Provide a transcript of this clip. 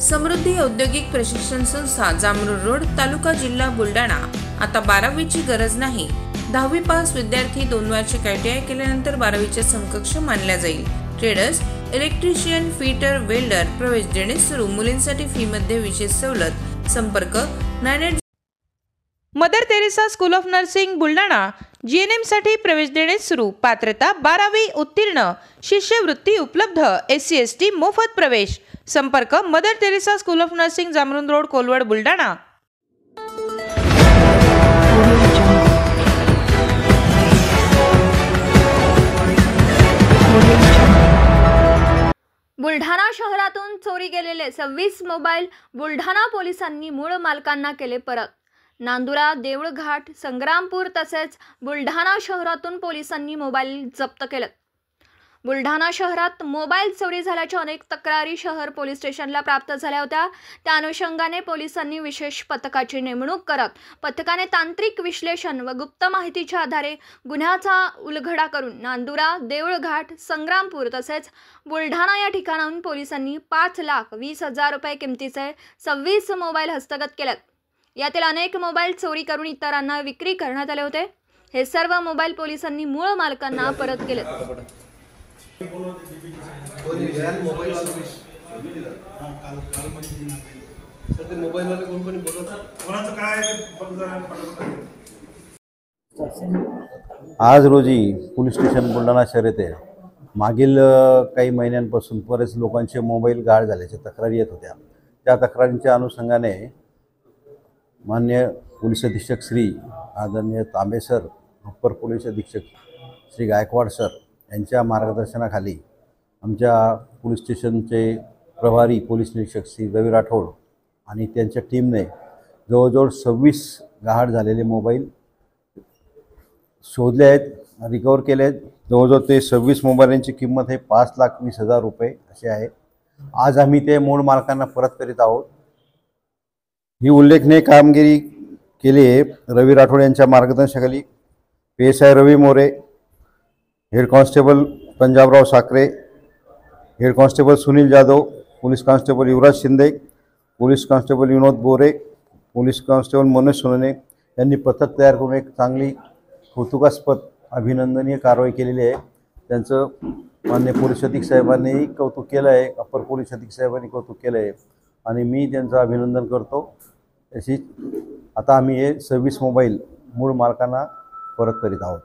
समृद्धी औद्योगिक प्रशिक्षण संस्था जामरूड रोड तालुका जिल्हा बुलढाणा। आता 12वीची गरज नाही। 10वी पास विद्यार्थी 2 वार्षिक ITI केल्यानंतर 12वीच्या समकक्ष मानल्या जाईल। ट्रेडर्स, इलेक्ट्रिशियन, फिटर, वेल्डर प्रवेश देणे सुरू। मुलींसाठी फी मध्ये विशेष सवलत। संपर्क 98 mother Teresa school of nursing Buldhana. GNM साठी प्रवेश देणे सुरू। पात्रता 12वी उत्तीर्ण। शिष्यवृत्ती उपलब्ध। SC ST मोफत प्रवेश। संपर्क Mother Teresa school of nursing Jamrund road Kolwad Buldhana. Buldhana शहरातून चोरी गेलेले 26 मोबाईल बुलढाणा पोलिसांनी मूळ मालकांना केले परत। नांदुरा, देऊळघाट, संग्रामपूर तसेच बुलढाणा शहरातून पोलिसांनी मोबाईल जप्त केले। बुलढाणा शहरात मोबाईल चोरी झाल्याच्या अनेक तक्रारी शहर पोलीस स्टेशनला प्राप्त झाल्या होत्या। त्या अनुषंगाने पोलिसांनी विशेष पथकाची नेमणूक करत पथकाने तांत्रिक विश्लेषण व गुप्त माहितीच्या आधारे गुन्ह्याचा उलगडा करून नांदुरा, देऊळघाट, संग्रामपूर तसेच बुलढाणा या ठिकाणाहून पोलिसांनी 5,20,000 रुपये किमतीचे 26 मोबाईल हस्तगत केलेत। यातील अनेक मोबाईल चोरी करून इतरांना विक्री करण्यात आले होते। हे सर्व मोबाईल पोलिसांनी मूळ मालकांना परत केले। आज रोजी पोलीस स्टेशन बुलढाणा शहर येथे मागील काही महिन्यांपासून बरेच लोकांचे मोबाईल गाळ झाल्याच्या तक्रारी येत होत्या। त्या तक्रारींच्या अनुषंगाने मान्य पोलीस अधीक्षक श्री आदरणीय तांबे सर, अप्पर पोलीस अधीक्षक श्री गायकवाड सर यांच्या मार्गदर्शनाखाली आमच्या पोलीस स्टेशनचे प्रभारी पोलीस निरीक्षक श्री रवी राठोड आणि त्यांच्या टीमने जवळजवळ 26 गहाळ झालेले मोबाईल शोधले आहेत, रिकवर केले आहेत। जवळजवळ ते 26 मोबाईलांची किंमत आहे 5,20,000 रुपये अशी आहे। आज आम्ही ते मूळ मालकांना परत करीत आहोत। ही उल्लेखनीय कामगिरी केली आहे रवी राठोड यांच्या मार्गदर्शनाखाली। PSI Ravi More, head constable Panjabrao Sakhare, head constable Sunil Jadhav, police constable Yuvraj Shinde, police constable Vinod Bore, police constable Manoj सोनने यांनी पथक तयार करून एक चांगली कौतुकास्पद अभिनंदनीय कारवाई केलेली आहे। त्यांचं मान्य पोलीस अधीक्षक साहेबांनी कौतुक केलं आहे, अप्पर पोलीस अधीक्षक साहेबांनी कौतुक केलं आहे आणि मी त्यांचं अभिनंदन करतो। तशीच आता आम्ही हे 26 मोबाईल मूळ मालकांना परत करीत आहोत।